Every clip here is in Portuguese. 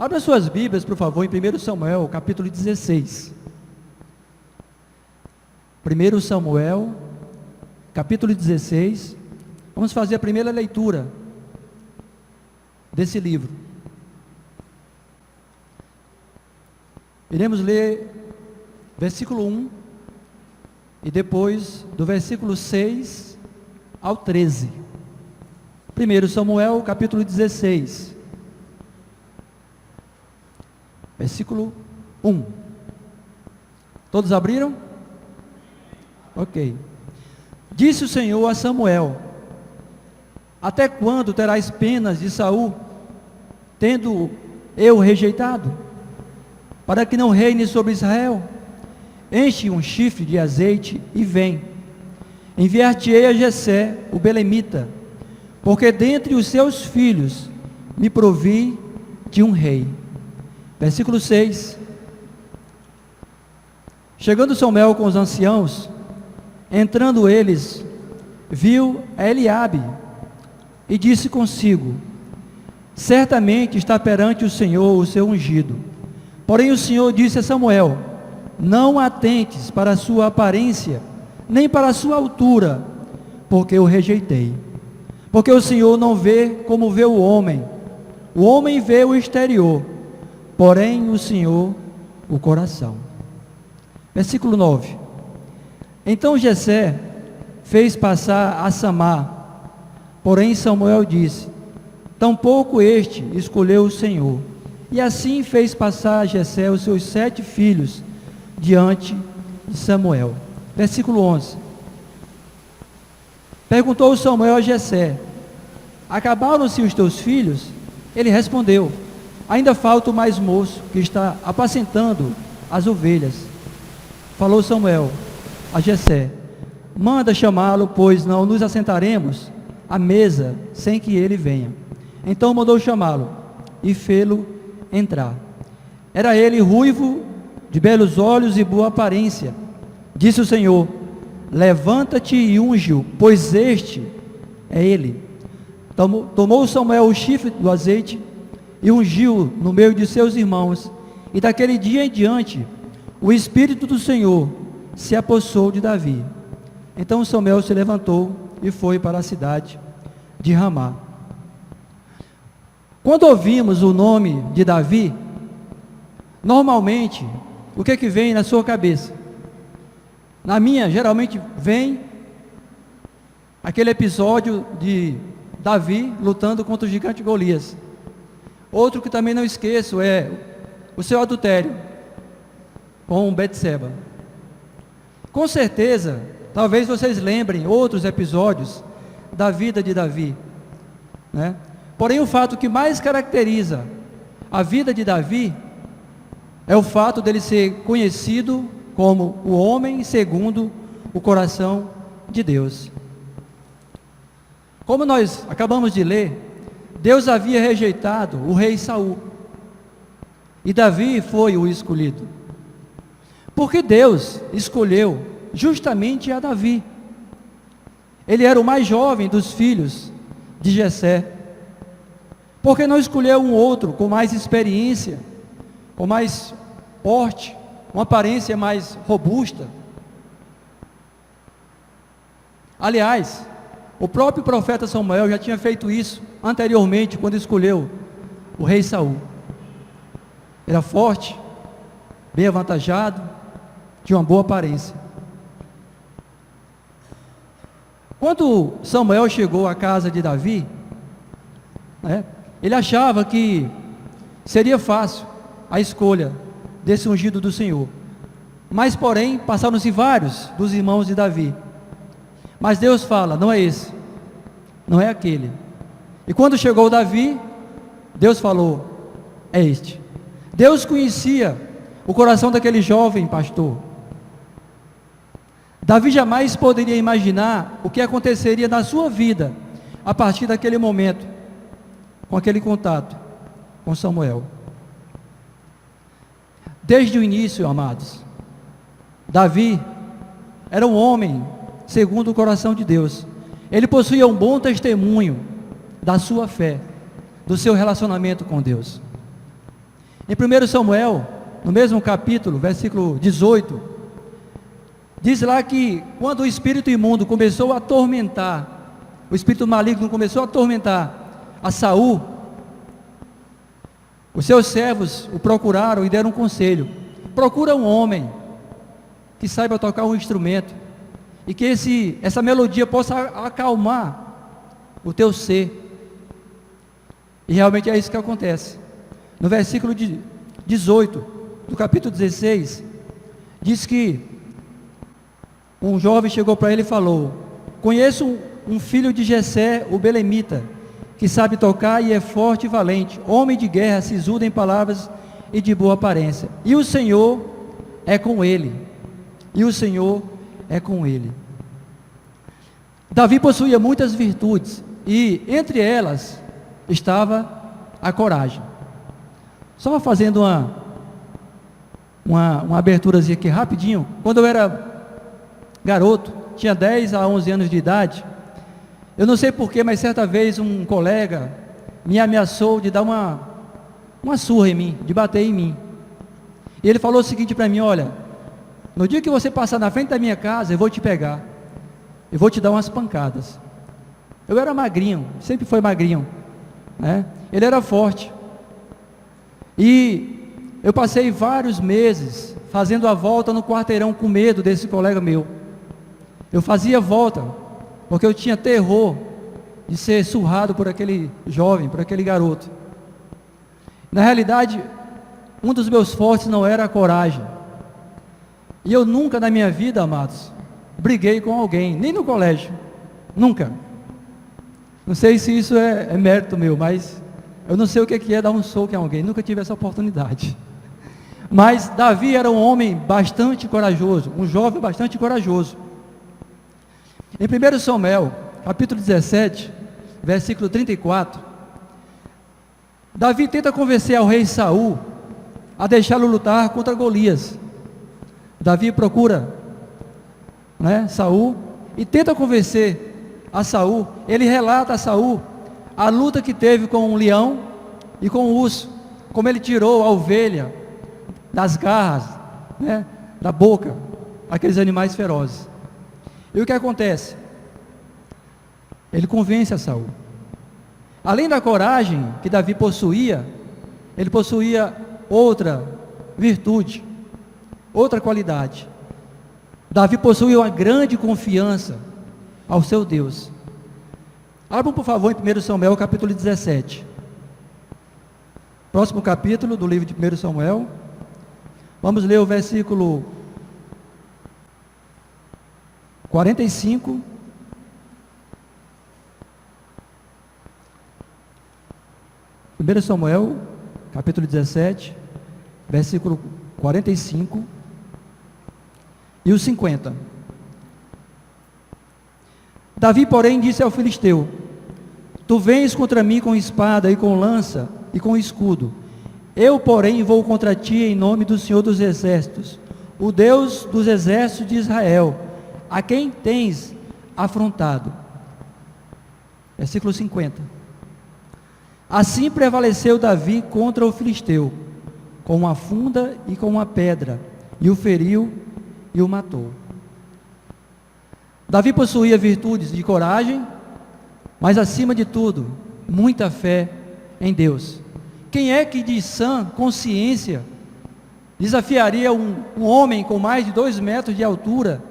Abra suas Bíblias, por favor, em 1 Samuel, capítulo 16. 1 Samuel, capítulo 16. Vamos fazer a primeira leitura desse livro. Iremos ler versículo 1 e depois do versículo 6 ao 13. 1 Samuel, capítulo 16. Versículo 1. Todos abriram? Ok. Disse o Senhor a Samuel: até quando terás penas de Saul, tendo eu rejeitado, para que não reine sobre Israel? Enche um chifre de azeite e vem. Enviar-te-ei a Jessé, o belemita, porque dentre os seus filhos me provi de um rei. Versículo 6. Chegando Samuel com os anciãos, entrando eles, viu a Eliabe e disse consigo: certamente está perante o Senhor o seu ungido. Porém o Senhor disse a Samuel: não atentes para a sua aparência, nem para a sua altura, porque eu rejeitei. Porque o Senhor não vê como vê o homem vê o exterior, porém o Senhor o coração. Versículo 9. Então Jessé fez passar a Samar, porém Samuel disse: tampouco este escolheu o Senhor. E assim fez passar Jessé os seus 7 filhos diante de Samuel. Versículo 11. Perguntou Samuel a Jessé: acabaram-se os teus filhos? Ele respondeu: ainda falta o mais moço, que está apacentando as ovelhas. Falou Samuel a Jessé: manda chamá-lo, pois não nos assentaremos à mesa sem que ele venha. Então mandou chamá-lo e fê-lo entrar. Era ele ruivo, de belos olhos e boa aparência. Disse o Senhor: levanta-te e unge-o, pois este é ele. Tomou Samuel o chifre do azeite e ungiu no meio de seus irmãos, e daquele dia em diante o Espírito do Senhor se apossou de Davi. Então Samuel se levantou e foi para a cidade de Ramá. Quando ouvimos o nome de Davi, normalmente, o que vem na sua cabeça? Na minha, geralmente vem aquele episódio de Davi lutando contra o gigante Golias. Outro que também não esqueço é o seu adultério com Betseba. Com certeza, talvez vocês lembrem outros episódios da vida de Davi, né? Porém, o fato que mais caracteriza a vida de Davi é o fato dele ser conhecido como o homem segundo o coração de Deus. Como nós acabamos de ler, Deus havia rejeitado o rei Saul, e Davi foi o escolhido. Porque Deus escolheu justamente a Davi. Ele era o mais jovem dos filhos de Jessé. Por que não escolheu um outro com mais experiência, com mais porte, uma aparência mais robusta? Aliás, o próprio profeta Samuel já tinha feito isso anteriormente, quando escolheu o rei Saul. Era forte, bem avantajado, tinha uma boa aparência. Quando Samuel chegou à casa de Davi, né, ele achava que seria fácil a escolha desse ungido do Senhor. Mas, porém, passaram-se vários dos irmãos de Davi. Mas Deus fala: não é esse, não é aquele. E quando chegou Davi, Deus falou: é este. Deus conhecia o coração daquele jovem pastor. Davi jamais poderia imaginar o que aconteceria na sua vida a partir daquele momento, com aquele contato com Samuel. Desde o início, amados, Davi era um homem segundo o coração de Deus. Ele possuía um bom testemunho da sua fé, do seu relacionamento com Deus. Em 1 Samuel, no mesmo capítulo, versículo 18, diz lá que quando o espírito imundo começou a atormentar, o espírito maligno começou a atormentar a Saul, os seus servos o procuraram e deram um conselho: procura um homem que saiba tocar um instrumento e que essa melodia possa acalmar o teu ser. E realmente é isso que acontece. No versículo 18 do capítulo 16, diz que um jovem chegou para ele e falou: conheço um filho de Jessé, o belemita, que sabe tocar e é forte e valente, homem de guerra, sisudo em palavras e de boa aparência, e o Senhor é com ele. E o Senhor é com ele. Davi possuía muitas virtudes, e entre elas estava a coragem. Só fazendo uma aberturazinha aqui rapidinho. Quando eu era garoto, tinha 10 a 11 anos de idade, eu não sei porquê, mas certa vez um colega me ameaçou de dar uma surra em mim, de bater em mim. E ele falou o seguinte para mim: olha, no dia que você passar na frente da minha casa, eu vou te pegar, eu vou te dar umas pancadas. Eu era magrinho, sempre foi magrinho, né? Ele era forte, e eu passei vários meses fazendo a volta no quarteirão com medo desse colega meu. Eu fazia volta, porque eu tinha terror de ser surrado por aquele jovem, por aquele garoto. Na realidade, um dos meus fortes não era a coragem, e eu nunca na minha vida, amados, briguei com alguém, nem no colégio, nunca. Não sei se isso é mérito meu, mas eu não sei o que é dar um soco em alguém, nunca tive essa oportunidade. Mas Davi era um homem bastante corajoso, um jovem bastante corajoso. Em 1 Samuel, capítulo 17, versículo 34, Davi tenta convencer ao rei Saul a deixá-lo lutar contra Golias. Davi procura, Saul, e tenta convencer a Saul. Ele relata a Saul a luta que teve com um leão e com um urso, como ele tirou a ovelha das garras, da boca, aqueles animais ferozes. E o que acontece? Ele convence a Saul. Além da coragem que Davi possuía, ele possuía outra virtude, outra qualidade. Davi possuía uma grande confiança ao seu Deus. Abram por favor em 1 Samuel capítulo 17. Próximo capítulo do livro de 1 Samuel. Vamos ler o versículo 45. Primeiro Samuel, capítulo 17, versículo 45 e o 50. Davi, porém, disse ao filisteu: tu vens contra mim com espada e com lança e com escudo. Eu, porém, vou contra ti em nome do Senhor dos Exércitos, o Deus dos exércitos de Israel, a quem tens afrontado. Versículo 50. Assim prevaleceu Davi contra o filisteu, com uma funda e com uma pedra, e o feriu e o matou. Davi possuía virtudes de coragem, mas acima de tudo, muita fé em Deus. Quem é que de sã consciência desafiaria um homem com mais de 2 metros de altura,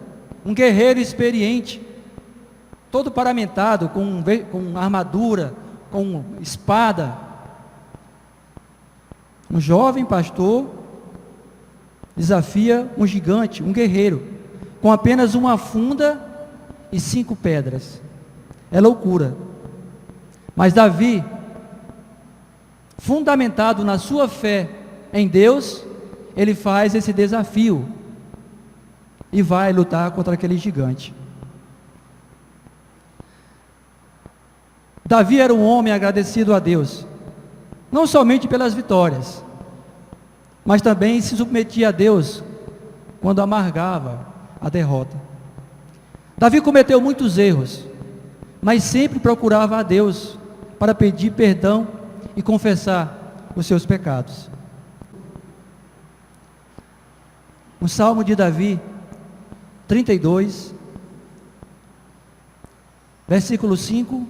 um guerreiro experiente, todo paramentado, com armadura, com espada? Um jovem pastor desafia um gigante, um guerreiro, com apenas uma funda e 5 pedras. É loucura. Mas Davi, fundamentado na sua fé em Deus, ele faz esse desafio e vai lutar contra aquele gigante. Davi era um homem agradecido a Deus, não somente pelas vitórias, mas também se submetia a Deus quando amargava a derrota. Davi cometeu muitos erros, mas sempre procurava a Deus para pedir perdão e confessar os seus pecados. um salmo de Davi, 32, versículo 5,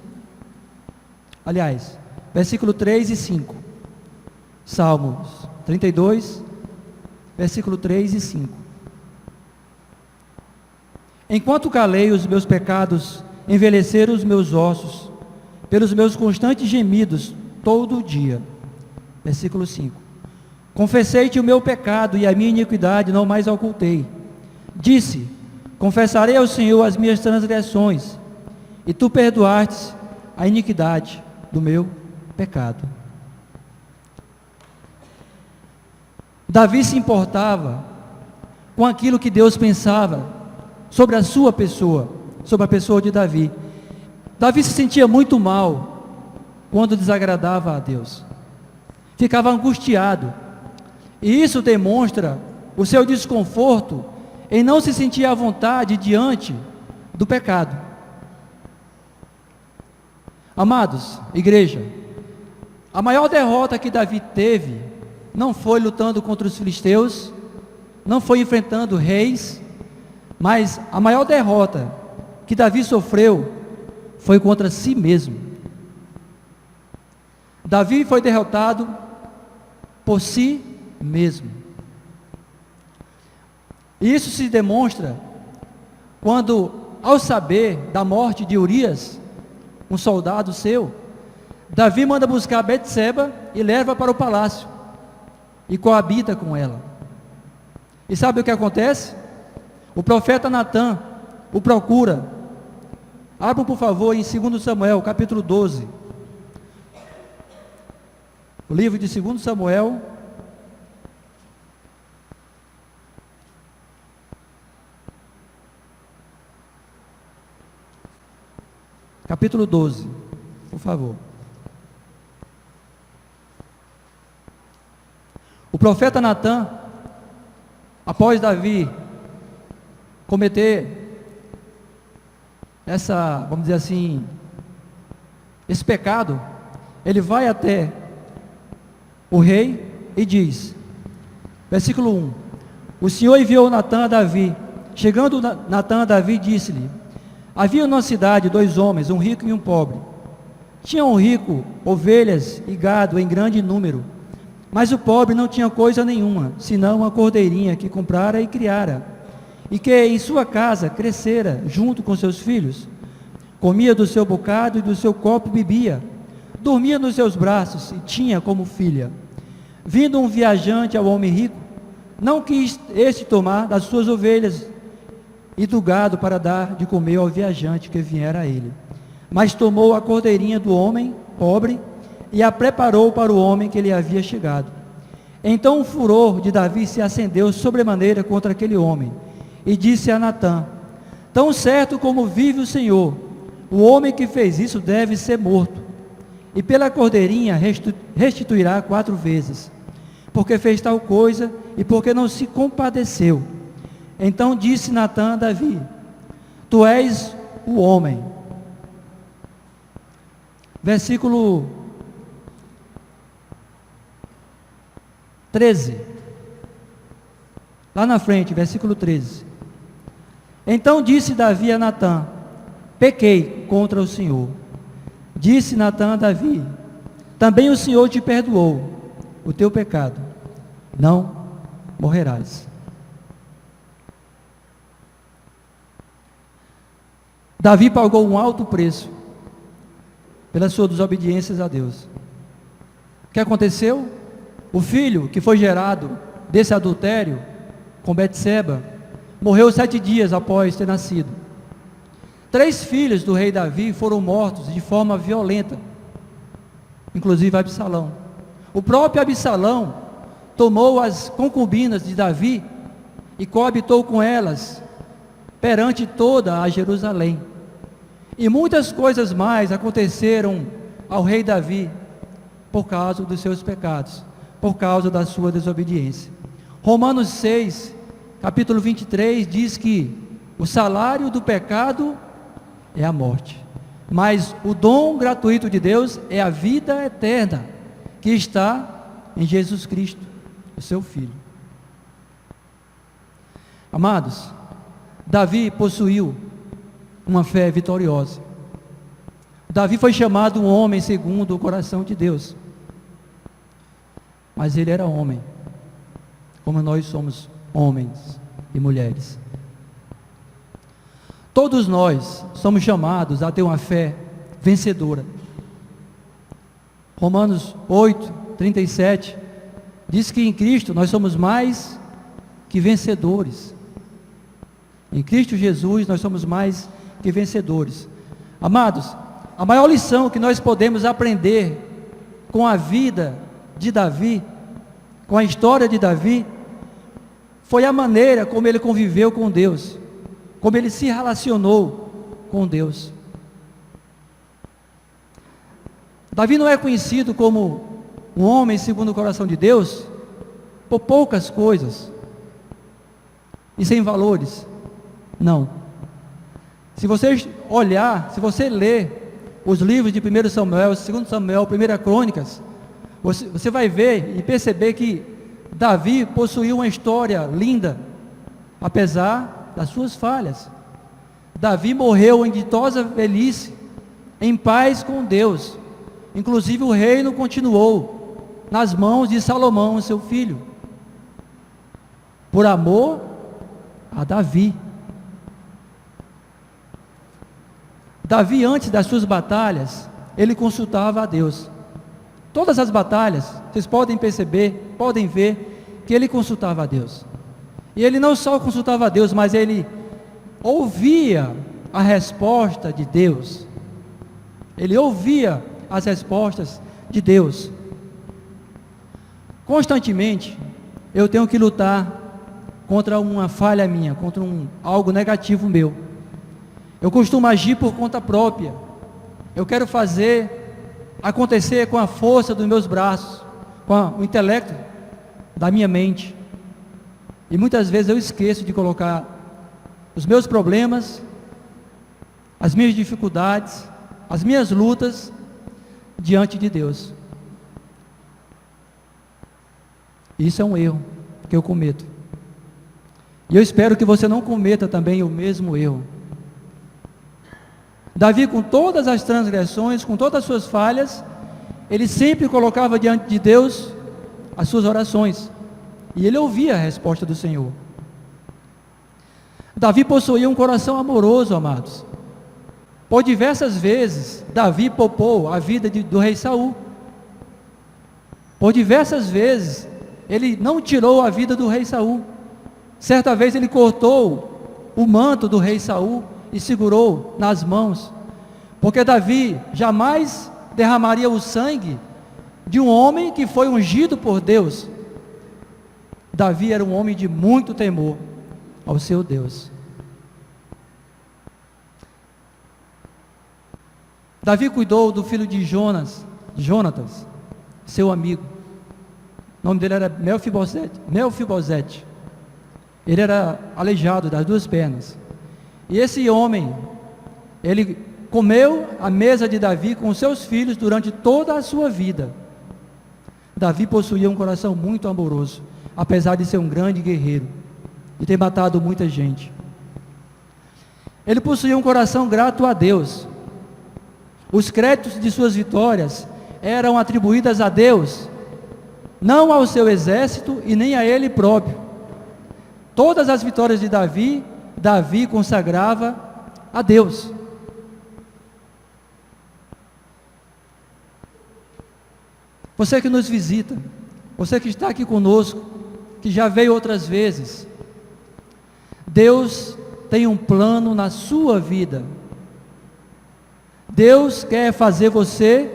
aliás, versículo 3 e 5. Salmos 32, versículo 3 e 5. Enquanto calei os meus pecados, envelheceram os meus ossos, pelos meus constantes gemidos, todo o dia. Versículo 5. Confessei-te o meu pecado e a minha iniquidade não mais ocultei. Disse, confessarei ao Senhor as minhas transgressões, e tu perdoaste a iniquidade do meu pecado. Davi se importava com aquilo que Deus pensava sobre a sua pessoa, sobre a pessoa de Davi. Davi se sentia muito mal quando desagradava a Deus, ficava angustiado, e isso demonstra o seu desconforto em não se sentir à vontade diante do pecado. Amados, igreja, a maior derrota que Davi teve não foi lutando contra os filisteus, não foi enfrentando reis, mas a maior derrota que Davi sofreu foi contra si mesmo. Davi foi derrotado por si mesmo. E isso se demonstra quando, ao saber da morte de Urias, um soldado seu, Davi manda buscar Betseba e leva para o palácio e coabita com ela. E sabe o que acontece? O profeta Natã o procura. Abra por favor em 2 Samuel, capítulo 12. O livro de 2 Samuel, capítulo 12, por favor. O profeta Natã, após Davi cometer vamos dizer assim, esse pecado, ele vai até o rei e diz, versículo 1, o Senhor enviou Natã a Davi. Chegando Natã a Davi, disse-lhe, havia na cidade 2 homens, um rico e um pobre. Tinha um rico ovelhas e gado em grande número, mas o pobre não tinha coisa nenhuma, senão uma cordeirinha que comprara e criara, e que em sua casa crescera junto com seus filhos. Comia do seu bocado e do seu copo bebia, dormia nos seus braços e tinha como filha. Vindo um viajante ao homem rico, não quis este tomar das suas ovelhas e do gado para dar de comer ao viajante que viera a ele, mas tomou a cordeirinha do homem pobre e a preparou para o homem que lhe havia chegado. Então o furor de Davi se acendeu sobremaneira contra aquele homem, e disse a Natã, tão certo como vive o Senhor, o homem que fez isso deve ser morto, e pela cordeirinha restituirá 4 vezes, porque fez tal coisa, e porque não se compadeceu. Então disse Natã a Davi, tu és o homem. Versículo 13, lá na frente, versículo 13. Então disse Davi a Natã, pequei contra o Senhor. Disse Natã a Davi, também o Senhor te perdoou o teu pecado, não morrerás. Davi pagou um alto preço pelas suas desobediências a Deus. O que aconteceu? O filho que foi gerado desse adultério com Betseba morreu 7 dias após ter nascido. 3 filhos do rei Davi foram mortos de forma violenta, inclusive Absalão. O próprio Absalão tomou as concubinas de Davi e coabitou com elas perante toda a Jerusalém. E muitas coisas mais aconteceram ao rei Davi por causa dos seus pecados, por causa da sua desobediência. Romanos 6, capítulo 23, diz que o salário do pecado é a morte, mas o dom gratuito de Deus é a vida eterna, que está em Jesus Cristo, o seu Filho. Amados, Davi possuiu uma fé vitoriosa. Davi foi chamado um homem segundo o coração de Deus. Mas ele era homem, como nós somos homens e mulheres. Todos nós somos chamados a ter uma fé vencedora. Romanos 8, 37 diz que em Cristo nós somos mais que vencedores. Em Cristo Jesus nós somos mais que vencedores. Amados, a maior lição que nós podemos aprender com a vida de Davi, com a história de Davi, foi a maneira como ele conviveu com Deus, como ele se relacionou com Deus. Davi não é conhecido como um homem segundo o coração de Deus por poucas coisas e sem valores. Não. Se você olhar, se você ler os livros de 1 Samuel, 2 Samuel, 1 Crônicas, você vai ver e perceber que Davi possuía uma história linda, apesar das suas falhas. Davi morreu em ditosa velhice, em paz com Deus. Inclusive o reino continuou nas mãos de Salomão, seu filho, por amor a Davi. Davi, antes das suas batalhas, ele consultava a Deus. Todas as batalhas, vocês podem perceber, podem ver, que ele consultava a Deus. E ele não só consultava a Deus, mas ele ouvia a resposta de Deus. Ele ouvia as respostas de Deus. Constantemente, eu tenho que lutar contra uma falha minha, contra algo negativo meu. Eu costumo agir por conta própria. Eu quero fazer acontecer com a força dos meus braços, com o intelecto da minha mente. E muitas vezes eu esqueço de colocar os meus problemas, as minhas dificuldades, as minhas lutas diante de Deus. Isso é um erro que eu cometo. E eu espero que você não cometa também o mesmo erro. Davi, com todas as transgressões, com todas as suas falhas, ele sempre colocava diante de Deus as suas orações, e ele ouvia a resposta do Senhor. Davi possuía um coração amoroso, amados. Por diversas vezes, Davi poupou a vida do rei Saul. Por diversas vezes, ele não tirou a vida do rei Saul. Certa vez ele cortou o manto do rei Saul e segurou nas mãos, porque Davi jamais derramaria o sangue de um homem que foi ungido por Deus. Davi era um homem de muito temor ao seu Deus. Davi cuidou do filho de Jonatas, seu amigo. O nome dele era Mefibosete. Ele era aleijado das duas pernas. E esse homem, ele comeu à mesa de Davi com seus filhos durante toda a sua vida. Davi possuía um coração muito amoroso, apesar de ser um grande guerreiro e ter matado muita gente. Ele possuía um coração grato a Deus. Os créditos de suas vitórias eram atribuídas a Deus, não ao seu exército e nem a ele próprio. Todas as vitórias de Davi consagrava a Deus. Você que nos visita, você que está aqui conosco, que já veio outras vezes, Deus tem um plano na sua vida. Deus quer fazer você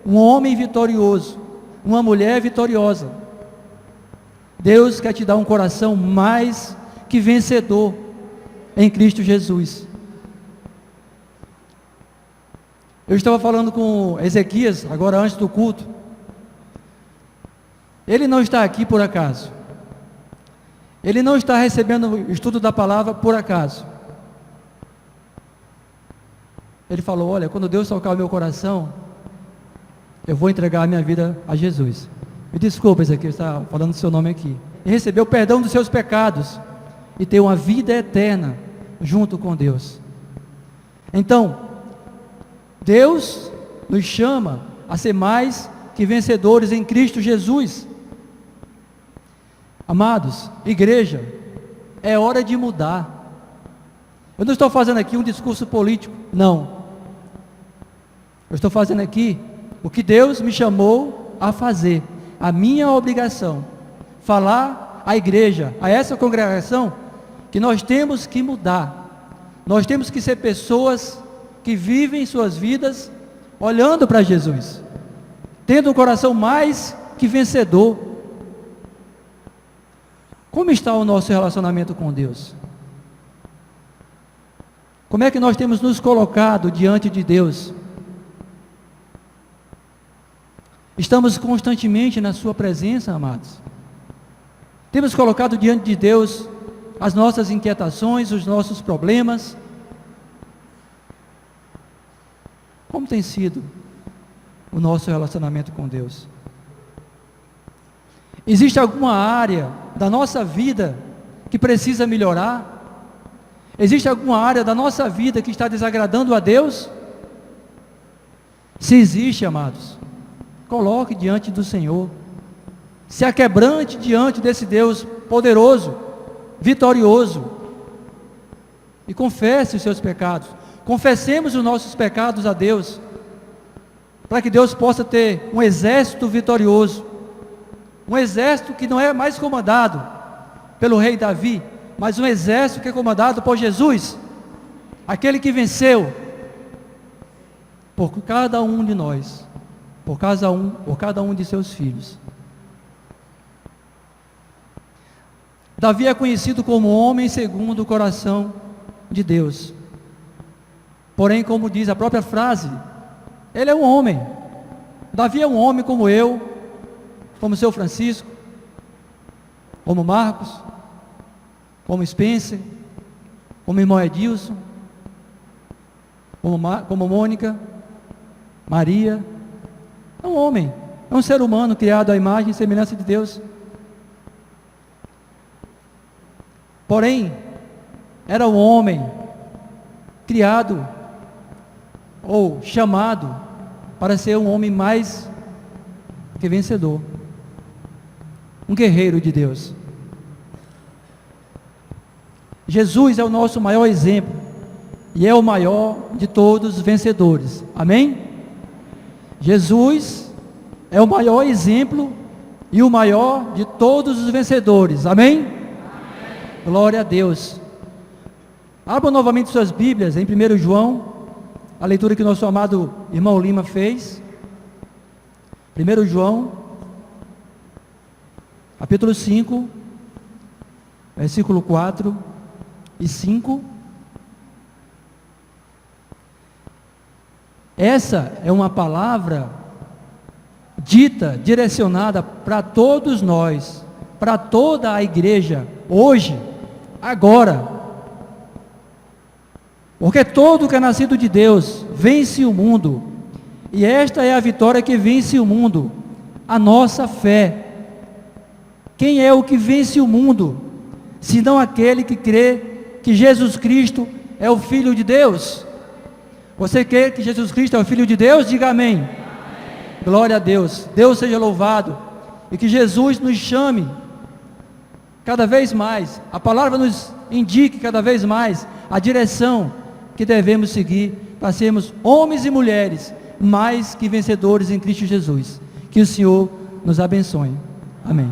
um homem vitorioso, uma mulher vitoriosa. Deus quer te dar um coração mais que vencedor em Cristo Jesus. Eu estava falando com Ezequias, agora antes do culto. Ele não está aqui por acaso. Ele não está recebendo o estudo da palavra por acaso. Ele falou: olha, quando Deus tocar o meu coração, eu vou entregar a minha vida a Jesus. Me desculpa, Ezequias, está falando o seu nome aqui. E recebeu o perdão dos seus pecados. e ter uma vida eterna junto com Deus. Então, Deus nos chama a ser mais que vencedores em Cristo Jesus. Amados, igreja, é hora de mudar. Eu não estou fazendo aqui um discurso político, não. Eu estou fazendo aqui o que Deus me chamou a fazer, a minha obrigação, falar à igreja, a essa congregação, que nós temos que mudar. Nós temos que ser pessoas que vivem suas vidas olhando para Jesus, tendo um coração mais que vencedor. Como está o nosso relacionamento com Deus? Como é que nós temos nos colocado diante de Deus? Estamos constantemente na sua presença, amados? Temos colocado diante de Deus as nossas inquietações, os nossos problemas? Como tem sido o nosso relacionamento com Deus? Existe alguma área da nossa vida que precisa melhorar? Existe alguma área da nossa vida que está desagradando a Deus? Se existe, amados, coloque diante do Senhor, se aquebrante diante desse Deus poderoso, vitorioso, e confesse os seus pecados. Confessemos os nossos pecados a Deus, para que Deus possa ter um exército vitorioso, um exército que não é mais comandado pelo rei Davi, mas um exército que é comandado por Jesus, aquele que venceu por cada um de nós, por cada um de seus filhos. Davi é conhecido como homem segundo o coração de Deus. Porém, como diz a própria frase, ele é um homem. Davi é um homem como eu, como o seu Francisco, como Marcos, como Spencer, como irmão Edilson, como Mônica, Maria. É um homem, é um ser humano criado à imagem e semelhança de Deus. Porém, era um homem criado ou chamado para ser um homem mais que vencedor, um guerreiro de Deus. Jesus é o nosso maior exemplo e é o maior de todos os vencedores. Amém? Jesus é o maior exemplo e o maior de todos os vencedores. Amém? Amém. Glória a Deus. Abram novamente suas Bíblias em 1 João, a leitura que nosso amado irmão Lima fez. 1 João, capítulo 5, versículo 4 e 5. Essa é uma palavra dita, direcionada para todos nós, para toda a igreja, hoje, agora. Porque todo que é nascido de Deus vence o mundo, e esta é a vitória que vence o mundo, a nossa fé. Quem é o que vence o mundo, senão aquele que crê que Jesus Cristo é o Filho de Deus? Você crê que Jesus Cristo é o Filho de Deus? Diga amém. Amém. Glória a Deus. Deus seja louvado, e que Jesus nos chame cada vez mais, a palavra nos indique cada vez mais a direção que devemos seguir para sermos homens e mulheres mais que vencedores em Cristo Jesus. Que o Senhor nos abençoe. Amém.